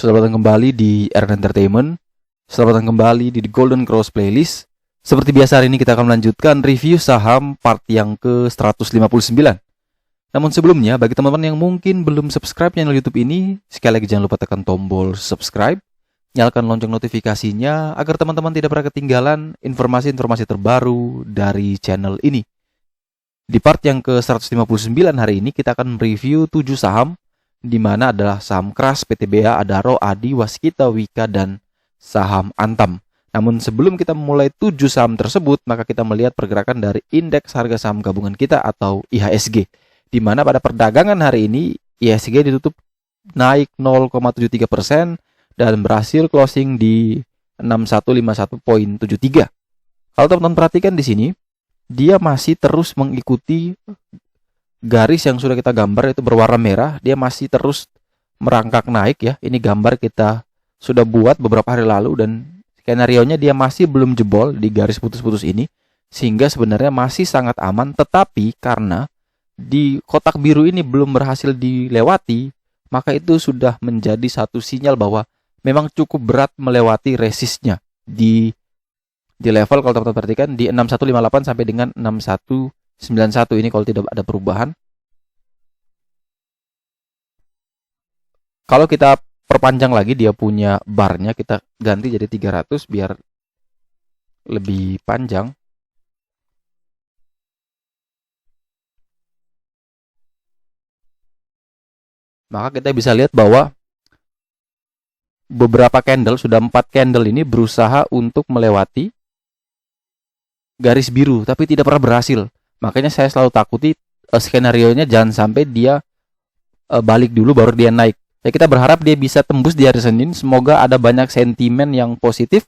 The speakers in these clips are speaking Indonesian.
Selamat datang kembali di Aaron Entertainment. Selamat datang kembali di The Golden Cross Playlist. Seperti biasa hari ini kita akan melanjutkan review saham part yang ke-159. Namun sebelumnya, bagi teman-teman yang mungkin belum subscribe channel YouTube ini, sekali lagi jangan lupa tekan tombol subscribe, nyalakan lonceng notifikasinya agar teman-teman tidak pernah ketinggalan informasi-informasi terbaru dari channel ini. Di part yang ke-159 hari ini kita akan mereview 7 saham, di mana adalah saham KRAS, PTBA, Adaro, Adi, Waskita, Wika, dan saham Antam. Namun sebelum kita memulai 7 saham tersebut, maka kita melihat pergerakan dari indeks harga saham gabungan kita atau IHSG. Di mana pada perdagangan hari ini IHSG ditutup naik 0,73% dan berhasil closing di 6151.73. Kalau teman-teman perhatikan di sini, dia masih terus mengikuti garis yang sudah kita gambar itu berwarna merah, dia masih terus merangkak naik ya. Ini gambar kita sudah buat beberapa hari lalu dan skenario-nya dia masih belum jebol di garis putus-putus ini, sehingga sebenarnya masih sangat aman. Tetapi karena di kotak biru ini belum berhasil dilewati, maka itu sudah menjadi satu sinyal bahwa memang cukup berat melewati resistnya di level, kalau teman-teman perhatikan, di 6158 sampai dengan 6191 ini kalau tidak ada perubahan. Kalau kita perpanjang lagi dia punya barnya, kita ganti jadi 300 biar lebih panjang. Maka kita bisa lihat bahwa beberapa candle, sudah 4 candle ini berusaha untuk melewati garis biru, tapi tidak pernah berhasil. Makanya saya selalu takuti skenario-nya jangan sampai dia balik dulu baru dia naik. Ya, kita berharap dia bisa tembus di hari Senin. Semoga ada banyak sentimen yang positif,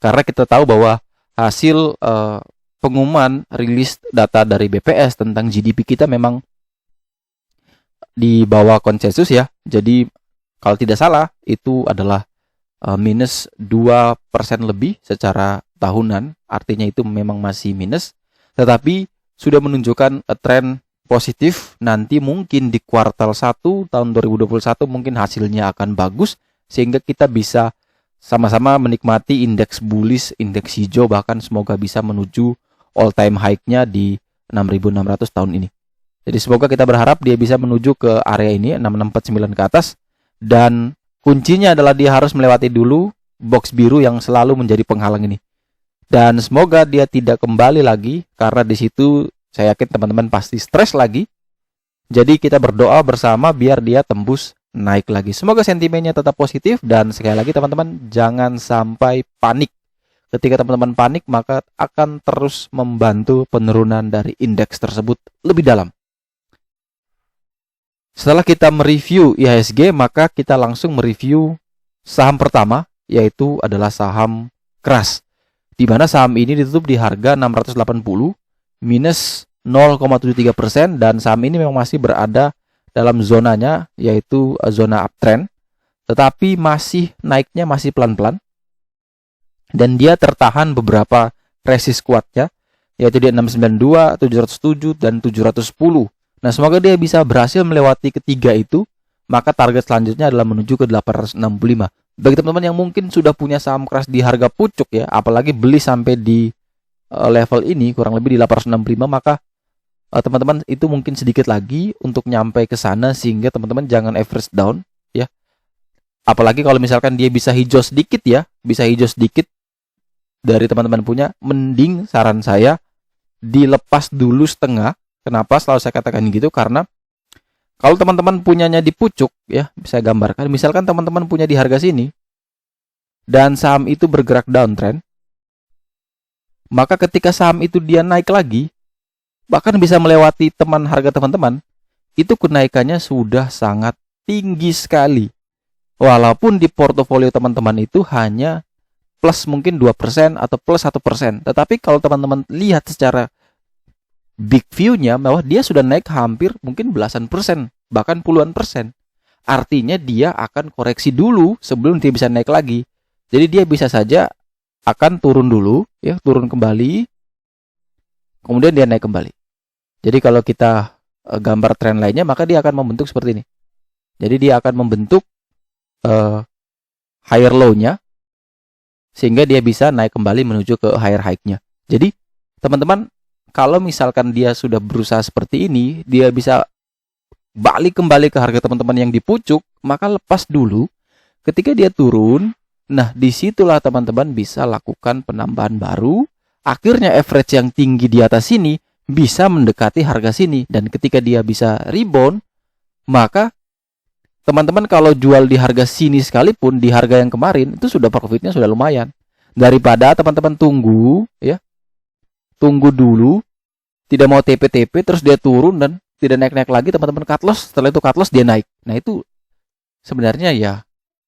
karena kita tahu bahwa hasil pengumuman rilis data dari BPS tentang GDP kita memang di bawah konsensus ya. Jadi kalau tidak salah itu adalah minus 2% lebih secara tahunan. Artinya itu memang masih minus, tetapi sudah menunjukkan tren positif. Nanti mungkin di kuartal 1 tahun 2021 mungkin hasilnya akan bagus, sehingga kita bisa sama-sama menikmati indeks bullish, indeks hijau, bahkan semoga bisa menuju all time high-nya di 6.600 tahun ini. Jadi semoga kita berharap dia bisa menuju ke area ini 6649 ke atas, dan kuncinya adalah dia harus melewati dulu box biru yang selalu menjadi penghalang ini. Dan semoga dia tidak kembali lagi, karena di situ saya yakin teman-teman pasti stres lagi. Jadi kita berdoa bersama biar dia tembus naik lagi. Semoga sentimennya tetap positif, dan sekali lagi teman-teman jangan sampai panik. Ketika teman-teman panik, maka akan terus membantu penurunan dari indeks tersebut lebih dalam. Setelah kita mereview IHSG, maka kita langsung mereview saham pertama, yaitu adalah saham KRAS. Di mana saham ini ditutup di harga 680 minus 0,73%, dan saham ini memang masih berada dalam zonanya, yaitu zona uptrend, tetapi masih naiknya masih pelan-pelan, dan dia tertahan beberapa resist kuatnya, yaitu di 692, 707, dan 710. Nah, semoga dia bisa berhasil melewati ketiga itu, maka target selanjutnya adalah menuju ke 865. Bagi teman-teman yang mungkin sudah punya saham KRAS di harga pucuk ya, apalagi beli sampai di level ini kurang lebih di 865, maka teman-teman itu mungkin sedikit lagi untuk nyampe ke sana, sehingga teman-teman jangan average down ya. Apalagi kalau misalkan dia bisa hijau sedikit ya, bisa hijau sedikit dari teman-teman punya, mending saran saya dilepas dulu setengah. Kenapa selalu saya katakan gitu? Karena kalau teman-teman punyanya di pucuk ya, bisa gambarkan, misalkan teman-teman punya di harga sini dan saham itu bergerak downtrend, maka ketika saham itu dia naik lagi, bahkan bisa melewati teman harga teman-teman, itu kenaikannya sudah sangat tinggi sekali. Walaupun di portofolio teman-teman itu hanya plus mungkin 2% atau plus 1%, tetapi kalau teman-teman lihat secara big view-nya, bahwa dia sudah naik hampir mungkin belasan persen, bahkan puluhan persen. Artinya dia akan koreksi dulu sebelum dia bisa naik lagi. Jadi dia bisa saja akan turun dulu ya, turun kembali, kemudian dia naik kembali. Jadi kalau kita gambar tren lainnya, maka dia akan membentuk seperti ini. Jadi dia akan membentuk higher low-nya, sehingga dia bisa naik kembali menuju ke higher high-nya. Jadi teman-teman, kalau misalkan dia sudah berusaha seperti ini, dia bisa balik kembali ke harga teman-teman yang di pucuk, maka lepas dulu. Ketika dia turun, nah disitulah teman-teman bisa lakukan penambahan baru. Akhirnya average yang tinggi di atas sini bisa mendekati harga sini. Dan ketika dia bisa rebound, maka teman-teman kalau jual di harga sini sekalipun, di harga yang kemarin, itu sudah profitnya sudah lumayan. Daripada teman-teman tunggu, ya, tunggu dulu, tidak mau TP-TP, terus dia turun dan tidak naik-naik lagi, teman-teman cut loss, setelah itu cut loss dia naik. Nah itu sebenarnya ya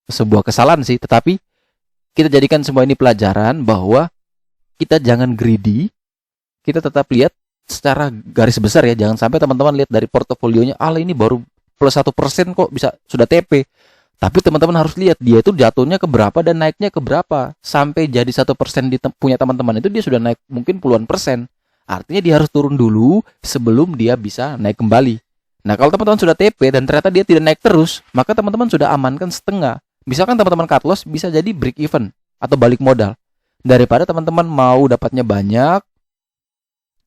sebuah kesalahan sih, tetapi kita jadikan semua ini pelajaran bahwa kita jangan greedy, kita tetap lihat secara garis besar ya, jangan sampai teman-teman lihat dari portofolionya, ini baru plus 1% kok bisa sudah TP. Tapi teman-teman harus lihat dia itu jatuhnya ke berapa dan naiknya ke berapa. Sampai jadi 1% di punya teman-teman itu dia sudah naik mungkin puluhan persen. Artinya dia harus turun dulu sebelum dia bisa naik kembali. Nah kalau teman-teman sudah TP dan ternyata dia tidak naik terus, maka teman-teman sudah amankan setengah. Misalkan teman-teman cut loss bisa jadi break even atau balik modal. Daripada teman-teman mau dapatnya banyak,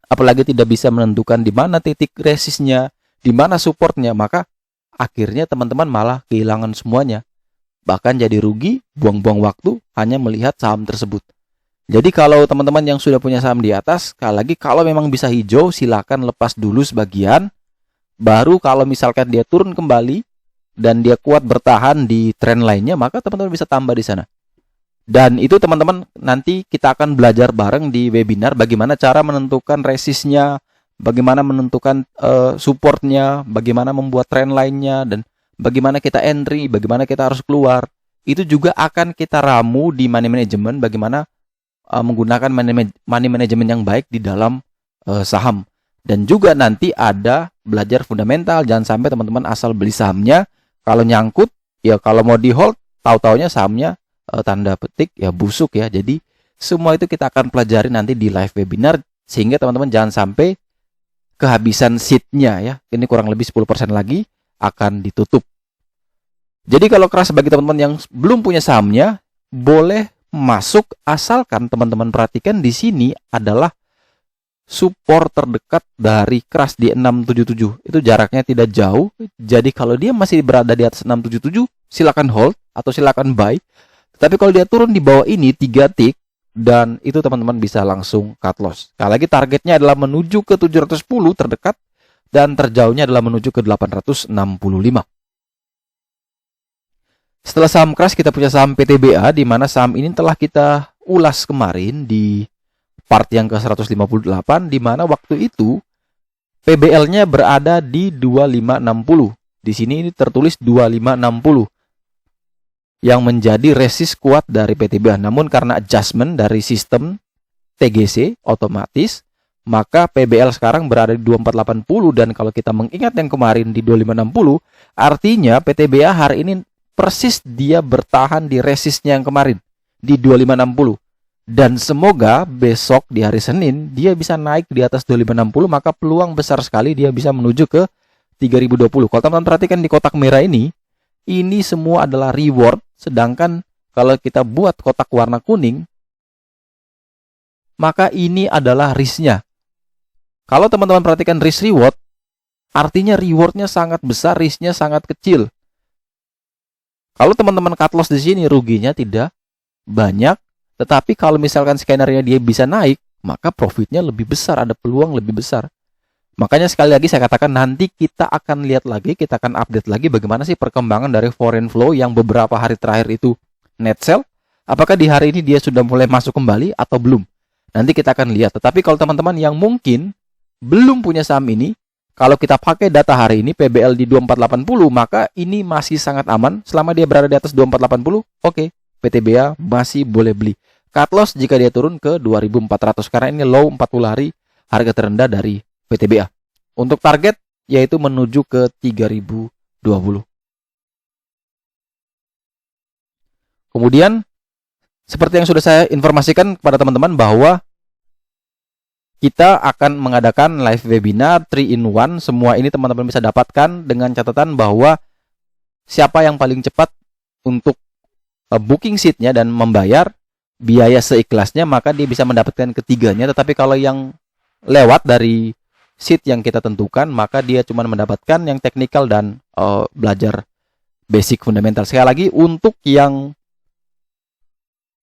apalagi tidak bisa menentukan di mana titik resistnya, di mana supportnya, maka akhirnya teman-teman malah kehilangan semuanya. Bahkan jadi rugi, buang-buang waktu hanya melihat saham tersebut. Jadi kalau teman-teman yang sudah punya saham di atas, sekali lagi kalau memang bisa hijau, silakan lepas dulu sebagian. Baru kalau misalkan dia turun kembali dan dia kuat bertahan di tren lainnya, maka teman-teman bisa tambah di sana. Dan itu teman-teman nanti kita akan belajar bareng di webinar bagaimana cara menentukan resistnya, bagaimana menentukan supportnya, bagaimana membuat tren lainnya, dan bagaimana kita entry, bagaimana kita harus keluar. Itu juga akan kita ramu di money management, bagaimana menggunakan money management yang baik di dalam saham. Dan juga nanti ada belajar fundamental, jangan sampai teman-teman asal beli sahamnya, kalau nyangkut, ya kalau mau di hold, tahu-taunya sahamnya tanda petik ya busuk ya. Jadi semua itu kita akan pelajari nanti di live webinar, sehingga teman-teman jangan sampai kehabisan seatnya ya. Ini kurang lebih 10% lagi akan ditutup. Jadi kalau keras bagi teman-teman yang belum punya sahamnya, boleh masuk, asalkan teman-teman perhatikan di sini adalah support terdekat dari keras di 677. Itu jaraknya tidak jauh. Jadi kalau dia masih berada di atas 677, silakan hold atau silakan buy. Tapi kalau dia turun di bawah ini 3 tick, dan itu teman-teman bisa langsung cut loss. Sekali lagi targetnya adalah menuju ke 710 terdekat, dan terjauhnya adalah menuju ke 865. Setelah saham keras, kita punya saham PTBA, di mana saham ini telah kita ulas kemarin di part yang ke-158, di mana waktu itu PBL-nya berada di 2560. Di sini ini tertulis 2560 yang menjadi resist kuat dari PTBA. Namun karena adjustment dari sistem TGC otomatis, maka PBL sekarang berada di 2480, dan kalau kita mengingat yang kemarin di 2560, artinya PTBA hari ini persis dia bertahan di resistnya yang kemarin di 2560. Dan semoga besok di hari Senin dia bisa naik di atas 2560, maka peluang besar sekali dia bisa menuju ke 3020. Kalau teman-teman perhatikan di kotak merah ini semua adalah reward, sedangkan kalau kita buat kotak warna kuning, maka ini adalah risk-nya. Kalau teman-teman perhatikan risk reward, artinya rewardnya sangat besar, risk-nya sangat kecil. Kalau teman-teman cut loss di sini, ruginya tidak banyak. Tetapi kalau misalkan skenario dia bisa naik, maka profitnya lebih besar, ada peluang lebih besar. Makanya sekali lagi saya katakan, nanti kita akan lihat lagi, kita akan update lagi bagaimana sih perkembangan dari foreign flow yang beberapa hari terakhir itu net sell. Apakah di hari ini dia sudah mulai masuk kembali atau belum? Nanti kita akan lihat. Tetapi kalau teman-teman yang mungkin belum punya saham ini, kalau kita pakai data hari ini PBL di 2480, maka ini masih sangat aman. Selama dia berada di atas 2480, oke, PTBA masih boleh beli. Cut loss jika dia turun ke 2400, karena ini low 40 hari harga terendah dari PTBA. Untuk target yaitu menuju ke 3020. Kemudian seperti yang sudah saya informasikan kepada teman-teman bahwa kita akan mengadakan live webinar 3 in 1. Semua ini teman-teman bisa dapatkan dengan catatan bahwa siapa yang paling cepat untuk booking seatnya dan membayar biaya seikhlasnya, maka dia bisa mendapatkan ketiganya. Tetapi kalau yang lewat dari seat yang kita tentukan, maka dia cuma mendapatkan yang teknikal dan belajar basic fundamental. Sekali lagi, untuk yang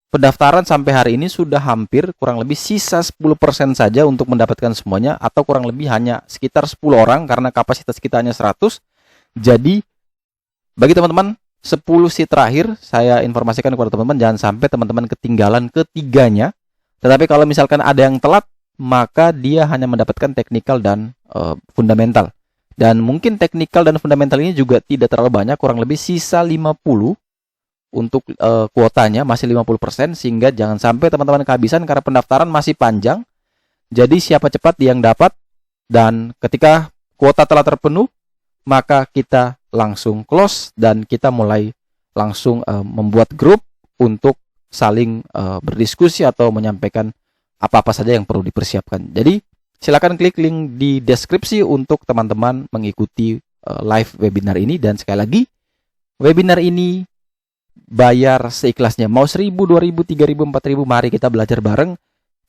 pendaftaran sampai hari ini sudah hampir kurang lebih sisa 10% saja untuk mendapatkan semuanya, atau kurang lebih hanya sekitar 10 orang karena kapasitas kita hanya 100. Jadi bagi teman-teman 10 seat terakhir, saya informasikan kepada teman-teman jangan sampai teman-teman ketinggalan ketiganya. Tetapi kalau misalkan ada yang telat, maka dia hanya mendapatkan teknikal dan fundamental. Dan mungkin teknikal dan fundamental ini juga tidak terlalu banyak, kurang lebih sisa 50 untuk kuotanya, masih 50%, sehingga jangan sampai teman-teman kehabisan karena pendaftaran masih panjang. Jadi siapa cepat dia yang dapat, dan ketika kuota telah terpenuh, maka kita langsung close dan kita mulai langsung membuat grup untuk saling berdiskusi atau menyampaikan apa-apa saja yang perlu dipersiapkan. Jadi silakan klik link di deskripsi untuk teman-teman mengikuti live webinar ini. Dan sekali lagi, webinar ini bayar seikhlasnya. Mau 1.000, 2.000, 3.000, 4.000, mari kita belajar bareng.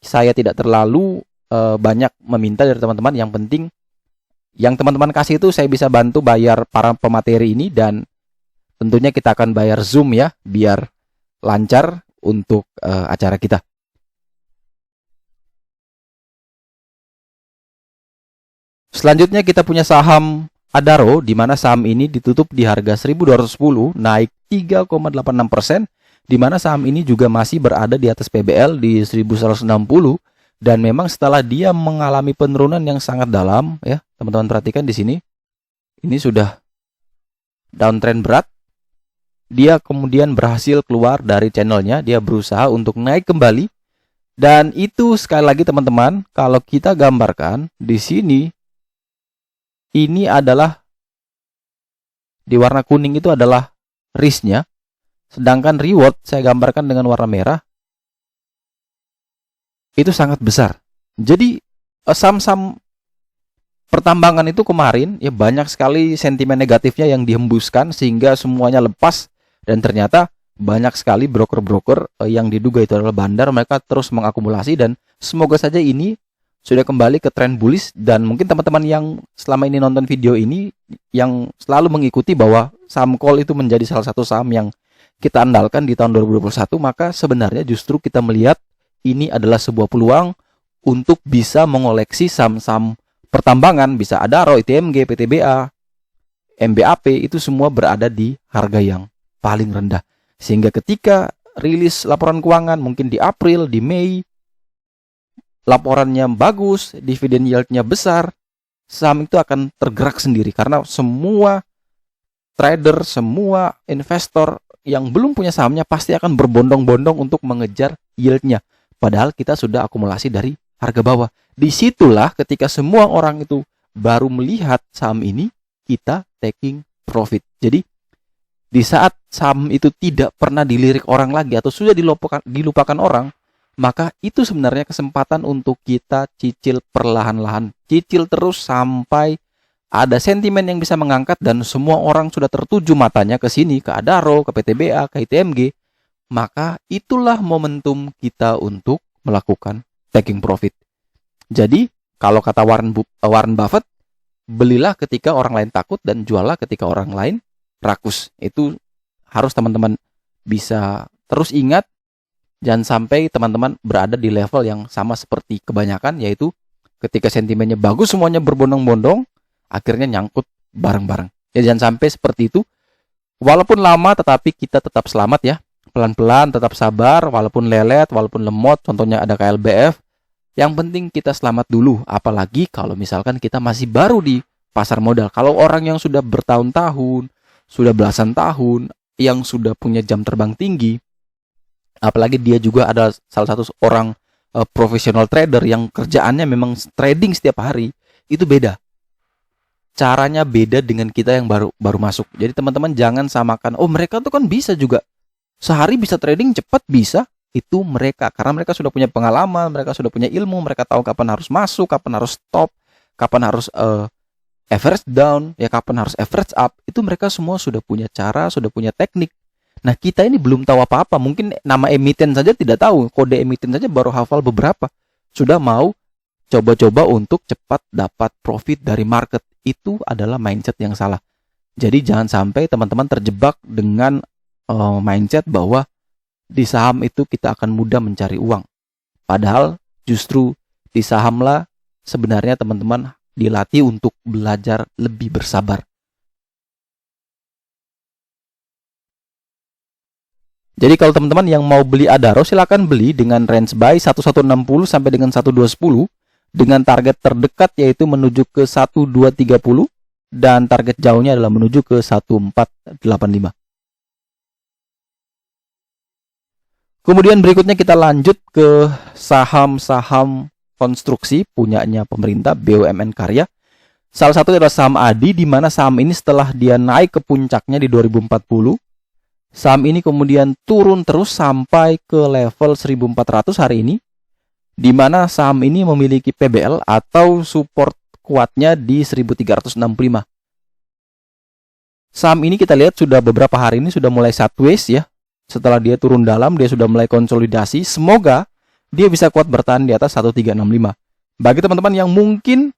Saya tidak terlalu banyak meminta dari teman-teman. Yang penting yang teman-teman kasih itu saya bisa bantu bayar para pemateri ini, dan tentunya kita akan bayar Zoom ya, biar lancar untuk acara kita. Selanjutnya kita punya saham Adaro, di mana saham ini ditutup di harga 1.210, naik 3,86%, di mana saham ini juga masih berada di atas PBL di 1.160, dan memang setelah dia mengalami penurunan yang sangat dalam ya, teman-teman perhatikan di sini. Ini sudah downtrend berat. Dia kemudian berhasil keluar dari channelnya, dia berusaha untuk naik kembali. Dan itu sekali lagi teman-teman, kalau kita gambarkan di sini, ini adalah di warna kuning itu adalah risk-nya, sedangkan reward saya gambarkan dengan warna merah. Itu sangat besar. Jadi saham-saham pertambangan itu kemarin ya banyak sekali sentimen negatifnya yang dihembuskan sehingga semuanya lepas, dan ternyata banyak sekali broker-broker yang diduga itu adalah bandar, mereka terus mengakumulasi, dan semoga saja ini sudah kembali ke tren bullish. Dan mungkin teman-teman yang selama ini nonton video ini yang selalu mengikuti bahwa saham call itu menjadi salah satu saham yang kita andalkan di tahun 2021, maka sebenarnya justru kita melihat ini adalah sebuah peluang untuk bisa mengoleksi saham-saham pertambangan, bisa Adaro, ITMG, PTBA, MBAP, itu semua berada di harga yang paling rendah. Sehingga ketika rilis laporan keuangan mungkin di April, di Mei, laporannya bagus, dividen yield-nya besar, saham itu akan tergerak sendiri karena semua trader, semua investor yang belum punya sahamnya pasti akan berbondong-bondong untuk mengejar yield-nya. Padahal kita sudah akumulasi dari harga bawah. Disitulah ketika semua orang itu baru melihat saham ini, kita taking profit. Jadi di saat saham itu tidak pernah dilirik orang lagi atau sudah dilupakan orang, maka itu sebenarnya kesempatan untuk kita cicil perlahan-lahan. Cicil terus sampai ada sentimen yang bisa mengangkat dan semua orang sudah tertuju matanya ke sini, ke Adaro, ke PTBA, ke ITMG. Maka itulah momentum kita untuk melakukan taking profit. Jadi kalau kata Warren Buffett, belilah ketika orang lain takut dan juallah ketika orang lain rakus. Itu harus teman-teman bisa terus ingat. Jangan sampai teman-teman berada di level yang sama seperti kebanyakan, yaitu ketika sentimennya bagus semuanya berbondong-bondong, akhirnya nyangkut bareng-bareng. Ya jangan sampai seperti itu. Walaupun lama tetapi kita tetap selamat ya. Pelan-pelan, tetap sabar, walaupun lelet, walaupun lemot, contohnya ada KLBF. Yang penting kita selamat dulu, apalagi kalau misalkan kita masih baru di pasar modal. Kalau orang yang sudah bertahun-tahun, sudah belasan tahun, yang sudah punya jam terbang tinggi, apalagi dia juga ada salah satu orang profesional trader yang kerjaannya memang trading setiap hari, itu beda. Caranya beda dengan kita yang baru masuk. Jadi teman-teman jangan samakan, oh mereka tuh kan bisa juga. Sehari bisa trading cepat, bisa. Itu mereka, karena mereka sudah punya pengalaman, mereka sudah punya ilmu, mereka tahu kapan harus masuk, kapan harus stop, kapan harus average down, ya kapan harus average up. Itu mereka semua sudah punya cara, sudah punya teknik. Nah, kita ini belum tahu apa-apa. Mungkin nama emiten saja tidak tahu, kode emiten saja baru hafal beberapa. Sudah mau coba-coba untuk cepat dapat profit dari market. Itu adalah mindset yang salah. Jadi jangan sampai teman-teman terjebak dengan mindset bahwa di saham itu kita akan mudah mencari uang. Padahal justru di sahamlah sebenarnya teman-teman dilatih untuk belajar lebih bersabar. Jadi kalau teman-teman yang mau beli Adaro, silakan beli dengan range buy 1160 sampai dengan 1210 dengan target terdekat yaitu menuju ke 1230 dan target jauhnya adalah menuju ke 1485. Kemudian berikutnya kita lanjut ke saham-saham konstruksi punyanya pemerintah BUMN Karya. Salah satu adalah saham ADI, di mana saham ini setelah dia naik ke puncaknya di 2040, saham ini kemudian turun terus sampai ke level 1400 hari ini, di mana saham ini memiliki PBL atau support kuatnya di 1365. Saham ini kita lihat sudah beberapa hari ini sudah mulai sideways ya. Setelah dia turun dalam, dia sudah mulai konsolidasi. Semoga dia bisa kuat bertahan di atas 1365. Bagi teman-teman yang mungkin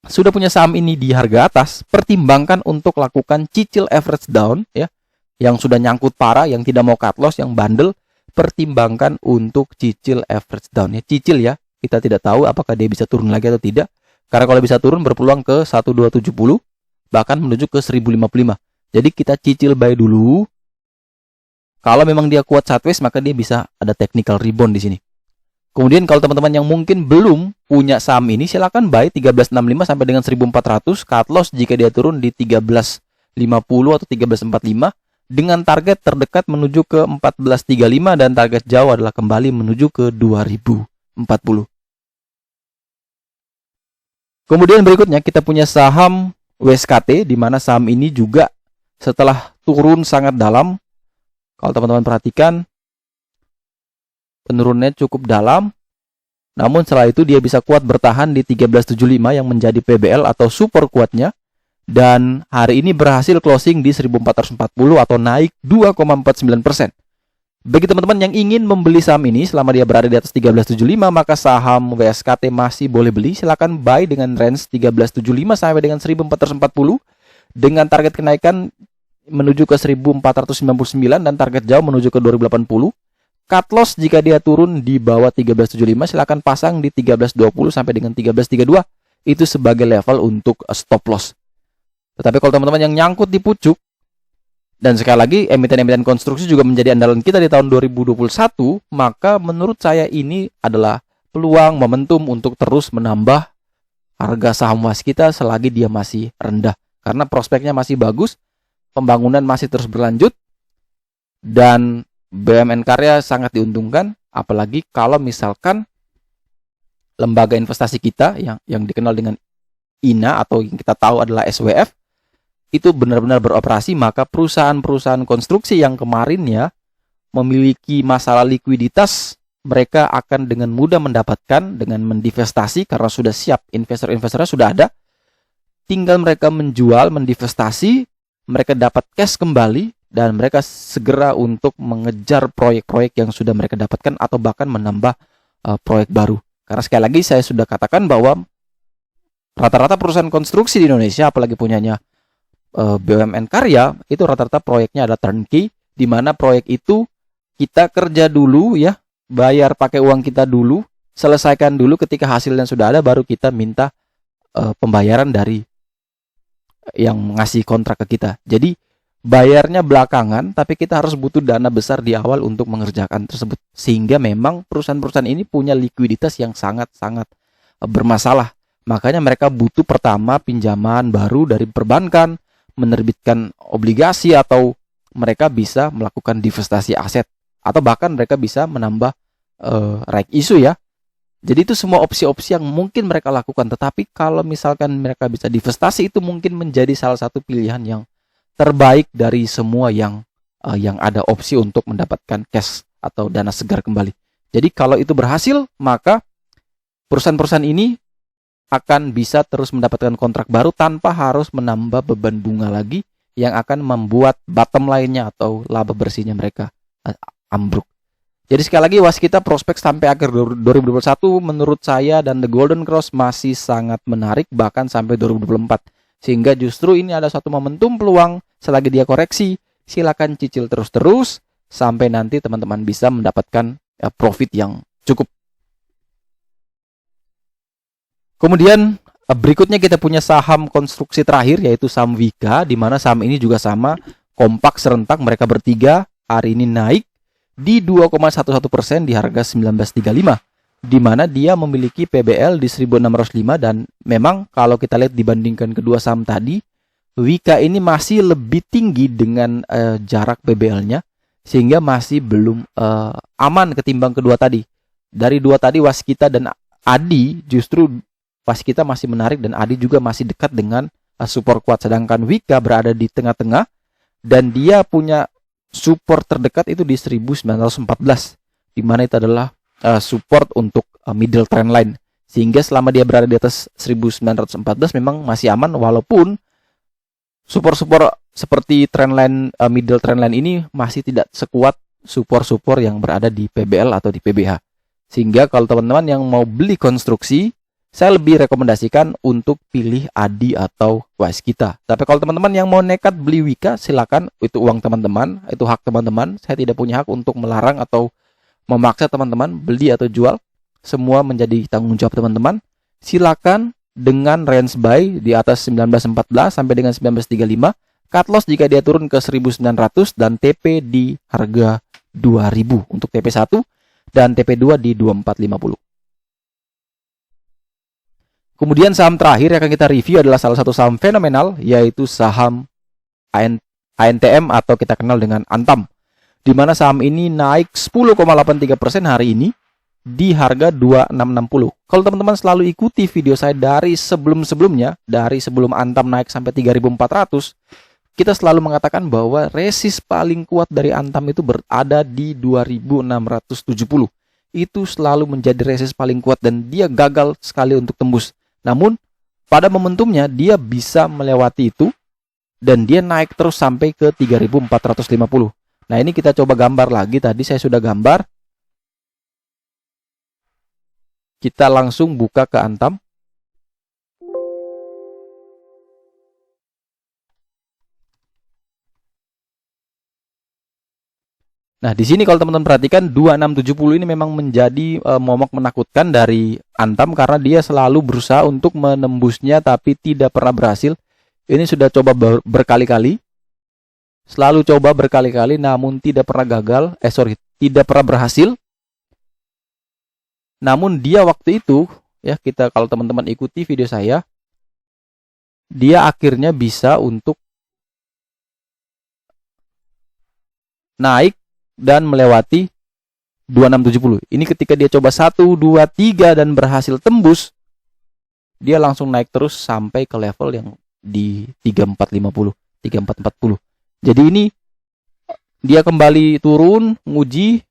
sudah punya saham ini di harga atas, pertimbangkan untuk lakukan cicil average down ya. Yang sudah nyangkut parah, yang tidak mau cut loss, yang bandel, pertimbangkan untuk cicil average down ya. Cicil ya, kita tidak tahu apakah dia bisa turun lagi atau tidak. Karena kalau bisa turun berpeluang ke 1270, bahkan menuju ke 1055. Jadi kita cicil buy dulu. Kalau memang dia kuat sideways, maka dia bisa ada technical rebound di sini. Kemudian kalau teman-teman yang mungkin belum punya saham ini, silakan buy 1365 sampai dengan 1400, cut loss jika dia turun di 1350 atau 1345 dengan target terdekat menuju ke 1435 dan target jauh adalah kembali menuju ke 2040. Kemudian berikutnya kita punya saham WSKT, di mana saham ini juga setelah turun sangat dalam. Kalau teman-teman perhatikan, penurunannya cukup dalam. Namun setelah itu dia bisa kuat bertahan di 1375 yang menjadi PBL atau super kuatnya. Dan hari ini berhasil closing di 1440 atau naik 2,49%. Bagi teman-teman yang ingin membeli saham ini selama dia berada di atas 1375, maka saham WSKT masih boleh beli. Silakan buy dengan range 1375 sampai dengan 1440 dengan target kenaikan menuju ke 1499 dan target jauh menuju ke 2080. Cut loss jika dia turun di bawah 1375 silakan pasang di 1320 sampai dengan 1332. Itu sebagai level untuk stop loss. Tetapi kalau teman-teman yang nyangkut di pucuk, dan sekali lagi emiten-emiten konstruksi juga menjadi andalan kita di tahun 2021, maka menurut saya ini adalah peluang momentum untuk terus menambah harga saham waskita selagi dia masih rendah. Karena prospeknya masih bagus, pembangunan masih terus berlanjut, dan BUMN Karya sangat diuntungkan, apalagi kalau misalkan lembaga investasi kita yang dikenal dengan INA atau yang kita tahu adalah SWF, itu benar-benar beroperasi, maka perusahaan-perusahaan konstruksi yang kemarinnya memiliki masalah likuiditas, mereka akan dengan mudah mendapatkan dengan mendivestasi karena sudah siap, investor-investornya sudah ada, tinggal mereka menjual, mendivestasi, mereka dapat cash kembali dan mereka segera untuk mengejar proyek-proyek yang sudah mereka dapatkan atau bahkan menambah proyek baru. Karena sekali lagi saya sudah katakan bahwa rata-rata perusahaan konstruksi di Indonesia, apalagi punyanya BUMN Karya, itu rata-rata proyeknya ada turnkey, di mana proyek itu kita kerja dulu ya, bayar pakai uang kita dulu, selesaikan dulu, ketika hasilnya sudah ada baru kita minta pembayaran dari yang ngasih kontrak ke kita. Jadi bayarnya belakangan, tapi kita harus butuh dana besar di awal untuk mengerjakan tersebut. Sehingga memang perusahaan-perusahaan ini punya likuiditas yang sangat-sangat bermasalah. Makanya mereka butuh pertama pinjaman baru dari perbankan, menerbitkan obligasi, atau mereka bisa melakukan divestasi aset, atau bahkan mereka bisa menambah right issue ya. Jadi itu semua opsi-opsi yang mungkin mereka lakukan. Tetapi kalau misalkan mereka bisa divestasi, itu mungkin menjadi salah satu pilihan yang terbaik dari semua yang ada opsi untuk mendapatkan cash atau dana segar kembali. Jadi kalau itu berhasil, maka perusahaan-perusahaan ini akan bisa terus mendapatkan kontrak baru tanpa harus menambah beban bunga lagi yang akan membuat bottom line-nya atau laba bersihnya mereka ambruk. Jadi sekali lagi waskita prospek sampai akhir 2021 menurut saya dan The Golden Cross masih sangat menarik bahkan sampai 2024. Sehingga justru ini ada satu momentum peluang selagi dia koreksi, silakan cicil terus-terus sampai nanti teman-teman bisa mendapatkan profit yang cukup. Kemudian berikutnya kita punya saham konstruksi terakhir yaitu saham Wika, di mana saham ini juga sama kompak serentak mereka bertiga hari ini naik di 2,11% di harga 1935, di mana dia memiliki PBL di 1605 dan memang kalau kita lihat dibandingkan kedua saham tadi, Wika ini masih lebih tinggi dengan jarak PBL-nya sehingga masih belum aman ketimbang kedua tadi. Dari dua tadi waskita dan Adi justru waskita masih menarik dan Adi juga masih dekat dengan support kuat, sedangkan Wika berada di tengah-tengah dan dia punya support terdekat itu di 1914, di mana itu adalah support untuk middle trend line. Sehingga selama dia berada di atas 1914 memang masih aman, walaupun support-support seperti trend line middle trend line ini masih tidak sekuat support-support yang berada di PBL atau di PBH. Sehingga kalau teman-teman yang mau beli konstruksi, saya lebih rekomendasikan untuk pilih Adi atau waskita. Tapi kalau teman-teman yang mau nekat beli Wika, silakan, itu uang teman-teman, itu hak teman-teman. Saya tidak punya hak untuk melarang atau memaksa teman-teman beli atau jual. Semua menjadi tanggung jawab teman-teman. Silakan dengan range buy di atas 1914 sampai dengan 1935. Cut loss jika dia turun ke 1900 dan TP di harga 2000 untuk TP1 dan TP2 di 2450. Kemudian saham terakhir yang akan kita review adalah salah satu saham fenomenal, yaitu saham ANTM atau kita kenal dengan Antam, di mana saham ini naik 10,83% hari ini di harga 2660. Kalau teman-teman selalu ikuti video saya dari sebelum-sebelumnya, dari sebelum Antam naik sampai 3400, kita selalu mengatakan bahwa resist paling kuat dari Antam itu berada di 2670. Itu selalu menjadi resist paling kuat dan dia gagal sekali untuk tembus. Namun pada momentumnya dia bisa melewati itu dan dia naik terus sampai ke 3450. Nah, ini kita coba gambar lagi. Tadi saya sudah gambar. Kita langsung buka ke Antam. Nah, di sini kalau teman-teman perhatikan 2670 ini memang menjadi momok menakutkan dari Antam karena dia selalu berusaha untuk menembusnya tapi tidak pernah berhasil. Ini sudah coba berkali-kali. Selalu coba berkali-kali namun tidak pernah gagal. Tidak pernah berhasil. Namun dia waktu itu, ya kita kalau teman-teman ikuti video saya, dia akhirnya bisa untuk naik dan melewati 2670. Ini ketika dia coba 1, 2, 3 dan berhasil tembus, dia langsung naik terus sampai ke level yang di 3450, 3440. Jadi ini dia kembali turun, nguji,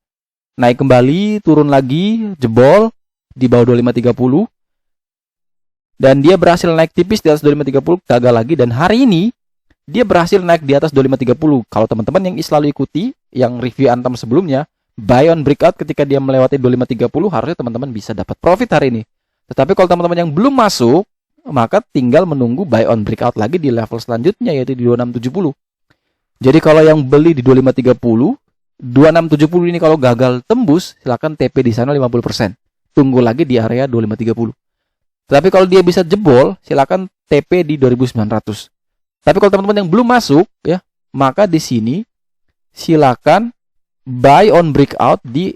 naik kembali, turun lagi, jebol di bawah 2530. Dan dia berhasil naik tipis di atas 2530, gagal lagi, dan hari ini dia berhasil naik di atas 2530. Kalau teman-teman yang selalu ikuti yang review Antam sebelumnya, buy on breakout ketika dia melewati 2530, harusnya teman-teman bisa dapat profit hari ini. Tetapi kalau teman-teman yang belum masuk, maka tinggal menunggu buy on breakout lagi di level selanjutnya, yaitu di 2670. Jadi kalau yang beli di 2530, 2670 ini kalau gagal tembus, silakan TP di sana 50%. Tunggu lagi di area 2530. Tapi kalau dia bisa jebol, silakan TP di 2900. Tapi kalau teman-teman yang belum masuk, ya, maka di sini silakan buy on breakout di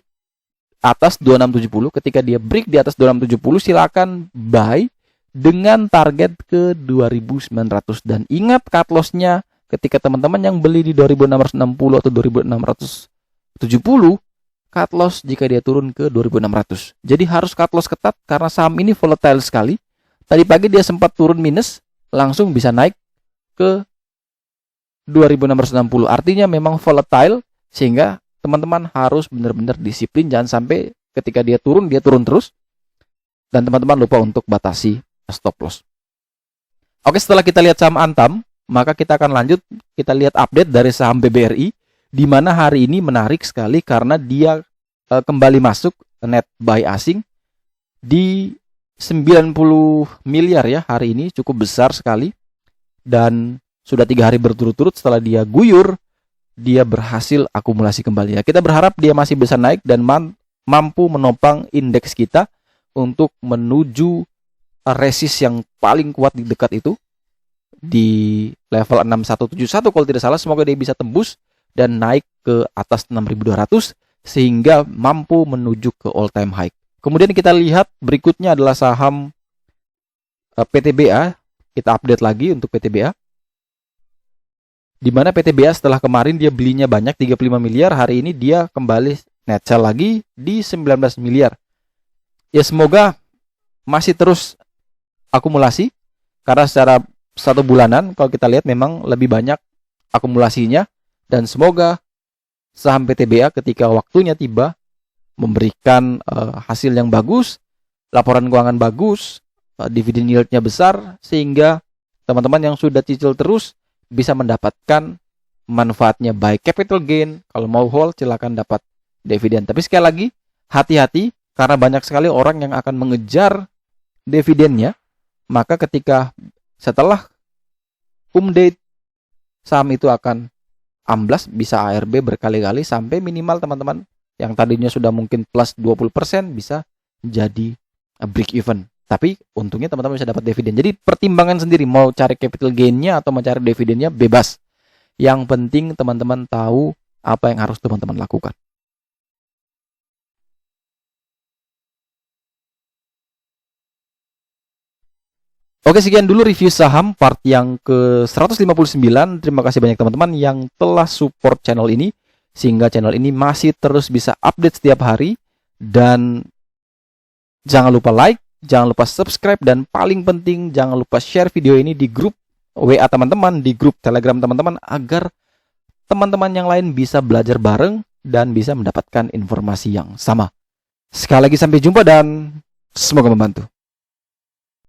atas 2670. Ketika dia break di atas 2670, silakan buy dengan target ke 2900. Dan ingat cut loss-nya ketika teman-teman yang beli di 2660 atau 2670, cut loss jika dia turun ke 2600. Jadi harus cut loss ketat karena saham ini volatile sekali. Tadi pagi dia sempat turun minus, langsung bisa naik ke 2660. Artinya memang volatile, sehingga teman-teman harus benar-benar disiplin. Jangan sampai ketika dia turun terus. Dan teman-teman lupa untuk batasi stop loss. Oke, setelah kita lihat saham Antam, maka kita akan lanjut, kita lihat update dari saham BBRI, di mana hari ini menarik sekali karena dia kembali masuk net buy asing di 90 miliar ya hari ini, cukup besar sekali. Dan sudah 3 hari berturut-turut setelah dia guyur, dia berhasil akumulasi kembali ya. Kita berharap dia masih bisa naik dan mampu menopang indeks kita untuk menuju resist yang paling kuat di dekat itu di level 6171 kalau tidak salah. Semoga dia bisa tembus dan naik ke atas 6200 sehingga mampu menuju ke all time high. Kemudian kita lihat berikutnya adalah saham PTBA. Kita update lagi untuk PTBA, di mana PTBA setelah kemarin dia belinya banyak 35 miliar, hari ini dia kembali net sell lagi di 19 miliar. Ya semoga masih terus akumulasi, karena secara 1 bulanan kalau kita lihat memang lebih banyak akumulasinya, dan semoga saham PTBA ketika waktunya tiba memberikan hasil yang bagus, laporan keuangan bagus, dividen yieldnya besar, sehingga teman-teman yang sudah cicil terus bisa mendapatkan manfaatnya baik capital gain. Kalau mau hold silakan dapat dividen. Tapi sekali lagi hati-hati karena banyak sekali orang yang akan mengejar dividennya. Maka ketika setelah date saham itu akan amblas, bisa ARB berkali-kali sampai minimal teman-teman yang tadinya sudah mungkin plus 20% bisa jadi break even. Tapi untungnya teman-teman bisa dapat dividen. Jadi pertimbangan sendiri mau cari capital gain-nya atau mencari dividennya bebas. Yang penting teman-teman tahu apa yang harus teman-teman lakukan. Oke, sekian dulu review saham part yang ke-159. Terima kasih banyak teman-teman yang telah support channel ini, sehingga channel ini masih terus bisa update setiap hari. Dan jangan lupa like, jangan lupa subscribe, dan paling penting jangan lupa share video ini di grup WA teman-teman, di grup Telegram teman-teman, agar teman-teman yang lain bisa belajar bareng dan bisa mendapatkan informasi yang sama. Sekali lagi sampai jumpa dan semoga membantu.